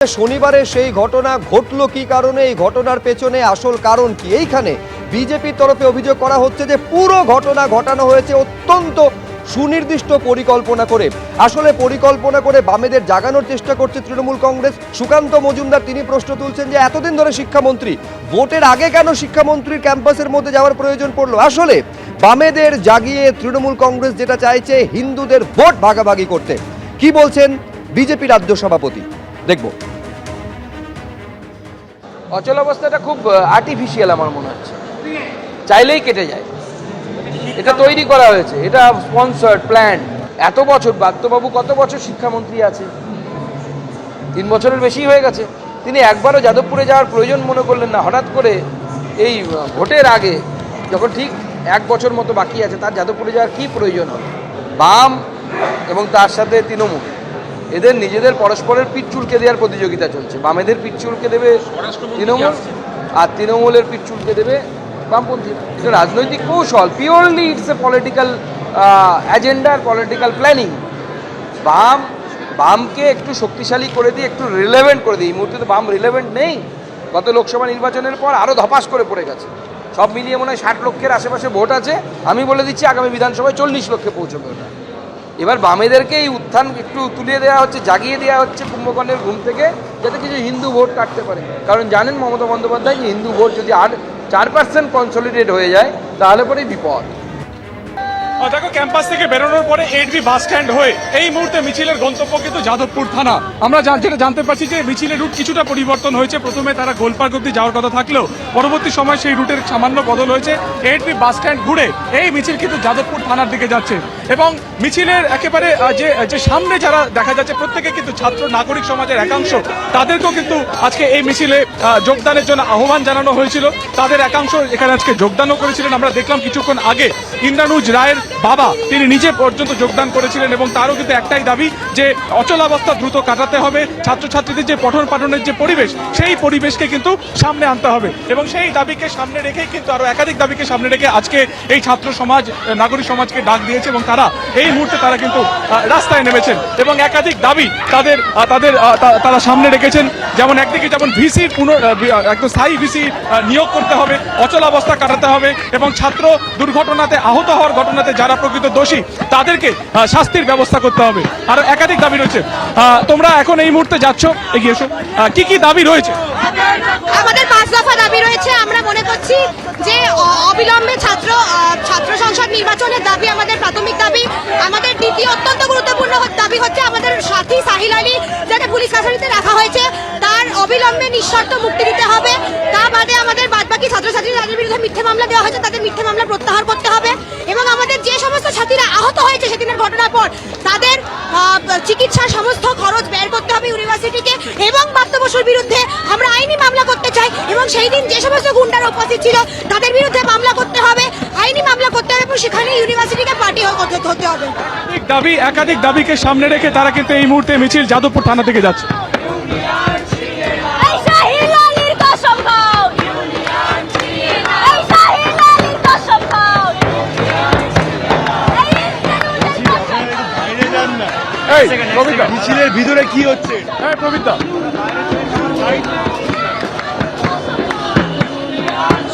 শনিবারে সেই ঘটনা ঘটলো কি কারণে, এই ঘটনার পেছনে আসল কারণ কি? এইখানে বিজেপির তরফে অভিযোগ করা হচ্ছে যে পুরো ঘটনা ঘটানো হয়েছে অত্যন্ত সুনির্দিষ্ট পরিকল্পনা করে। আসলে পরিকল্পনা করে বামেদের জাগানোর চেষ্টা করছে তৃণমূল কংগ্রেস। সুকান্ত মজুমদার তিনি প্রশ্ন তুলছেন যে এতদিন ধরে শিক্ষামন্ত্রী, ভোটের আগে কেন শিক্ষামন্ত্রীর ক্যাম্পাসের মধ্যে যাওয়ার প্রয়োজন পড়লো? আসলে বামেদের জাগিয়ে তৃণমূল কংগ্রেস যেটা চাইছে হিন্দুদের ভোট ভাগাভাগি করতে। কি বলছেন বিজেপি রাজ্য সভাপতি, দেখব। অচলাবস্থাটা খুব আর্টিফিশিয়াল আমার মনে হচ্ছে, চাইলেই কেটে যায়। এটা তৈরি করা হয়েছে, এটা স্পন্সর্ড, প্ল্যান। এত বছর ব্রাত্যবাবু কত বছর শিক্ষামন্ত্রী আছে? 3 বছরের বেশি হয়ে গেছে। তিনি একবারও যাদবপুরে যাওয়ার প্রয়োজন মনে করলেন না। হঠাৎ করে এই ভোটের আগে, যখন ঠিক 1 বছর মতো বাকি আছে, তার যাদবপুরে যাওয়ার কী প্রয়োজন হবে? বাম এবং তার সাথে তৃণমূল, এদের নিজেদের পরস্পরের পিঠ চুলকে দেওয়ার প্রতিযোগিতা চলছে। বামেদের পিঠ চুলকে দেবে তৃণমূল, আর তৃণমূলের পিঠ চুলকে দেবে বামপন্থী। এটা রাজনৈতিক কৌশল, purely it's a political agenda, political planning. বামকে একটু শক্তিশালী করে দিয়ে, একটু রিলেভেন্ট করে দিই। এই মুহূর্তে তো বাম রিলেভেন্ট নেই। গত লোকসভা নির্বাচনের পর আরও ধপাস করে পড়ে গেছে। সব মিলিয়ে মনে হয় 60 লক্ষের আশেপাশে ভোট আছে। আমি বলে দিচ্ছি আগামী বিধানসভায় 40 লক্ষে পৌঁছবে ওটা। এবার বামেদেরকে এই উত্থান একটু তুলিয়ে দেওয়া হচ্ছে, জাগিয়ে দেওয়া হচ্ছে কুম্ভকর্ণের ঘুম থেকে, যাতে কিছু হিন্দু ভোট কাটতে পারে। কারণ জানেন মমতা বন্দ্যোপাধ্যায় যে হিন্দু ভোট যদি আর 4% কনসলিডেট হয়ে যায় তাহলে পরেই বিপদ। দেখো, ক্যাম্পাস থেকে বেরোনোর পরে 8B বাস স্ট্যান্ড হয়ে এই মুহূর্তে মিছিলের গন্তব্য কিন্তু যাদবপুর থানা। আমরা যেটা জানতে পারছি যে মিছিলের রুট কিছুটা পরিবর্তন হয়েছে। প্রথমে তারা গোলপার্ক অব্দি যাওয়ার কথা থাকলেও পরবর্তী সময় সেই রুটের সামান্য বদল হয়েছে। 8B বাস স্ট্যান্ড ঘুরে এই মিছিল কিন্তু যাদবপুর থানার দিকে যাচ্ছে। এবং মিছিলের একেবারে যে সামনে যারা দেখা যাচ্ছে, প্রত্যেকে কিন্তু ছাত্র নাগরিক সমাজের একাংশ। তাদেরকেও কিন্তু আজকে এই মিছিলে যোগদানের জন্য আহ্বান জানানো হয়েছিল। তাদের একাংশ এখানে আজকে যোগদানও করেছিলেন। আমরা দেখলাম কিছুক্ষণ আগে ইন্দ্রানুজ রায়ের বাবা তিনি নিজে পর্যন্ত যোগদান করেছিলেন। এবং তারও কিন্তু একটাই দাবি যে অচলাবস্থা দ্রুত কাটাতে হবে। ছাত্রছাত্রীদের যে পঠন পাঠনের যে পরিবেশ, সেই পরিবেশকে কিন্তু সামনে আনতে হবে। এবং সেই দাবিকে সামনে রেখেই কিন্তু আরো একাধিক দাবিকে সামনে রেখে আজকে এই ছাত্র সমাজ, নাগরিক সমাজকে ডাক দিয়েছে। এবং এই মুহূর্তে তারা কিন্তু রাস্তায় নেমেছেন এবং একাধিক দাবি তারা সামনে রেখেছেন। যেমন একদিকে যেমন ভিসির একদম স্থায়ী ভিসি নিয়োগ করতে হবে, অচলাবস্থা কাটাতে হবে এবং ছাত্র দুর্ঘটনাতে আহত হওয়ার ঘটনাতে যারা প্রকৃত দোষী তাদেরকে শাস্তির ব্যবস্থা করতে হবে। আর একাধিক দাবি রয়েছে। তোমরা এখন এই মুহূর্তে যাচ্ছ, এগিয়ে এসো। কি কি দাবি রয়েছে? আমাদের 5 দফা দাবি রয়েছে। আমরা মনে করছি যে অবিলম্বে ছাত্র সংসদ নির্বাচনের দাবি আমাদের প্রাথমিক দাবি। আমাদের দ্বিতীয় অত্যন্ত গুরুত্বপূর্ণ দাবি হচ্ছে আমাদের সাথী সাহিল আলী, যাকে পুলিশ কাস্টাডিতে রাখা হয়েছে, তার অবিলম্বে নিঃশর্ত মুক্তি দিতে হবে। তা বাদে আমাদের বাদবাকি ছাত্রছাত্রী যাদের বিরুদ্ধে মিথ্যে মামলা দেওয়া হয়েছে তাদের মিথ্যে মামলা প্রত্যাহার করতে হবে। এবং আমাদের যে সমস্ত ছাত্রীরা আহত হয়েছে সেদিনের ঘটনার পর, তাদের চিকিৎসার সমস্ত খরচ বের করতে হবে ইউনিভার্সিটিকে। এবং প্রাপ্ত বসুর বিরুদ্ধে আমরা আইনি মামলা করতে চাই। এবং সেই দিন যে সমস্ত গুন্ডারা উপস্থিত ছিল তাদের বিরুদ্ধে মামলা করতে হবে, আইনি মামলা করতে হবে এবং সেখানে ইউনিভার্সিটিকে পার্টি হতে হবে। একাধিক দাবিকে সামনে রেখে তারা কিন্তু এই মুহূর্তে মিছিল যাদবপুর থানা থেকে যাচ্ছে। মিছিলের ভিতরে কি হচ্ছে? হ্যাঁ প্রবীরদা,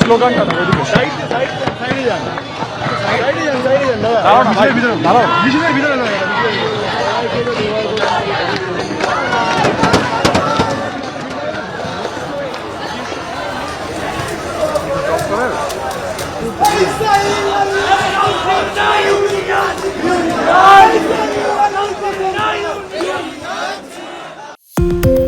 স্লোগানটা মিছিলের ভিতরে Union!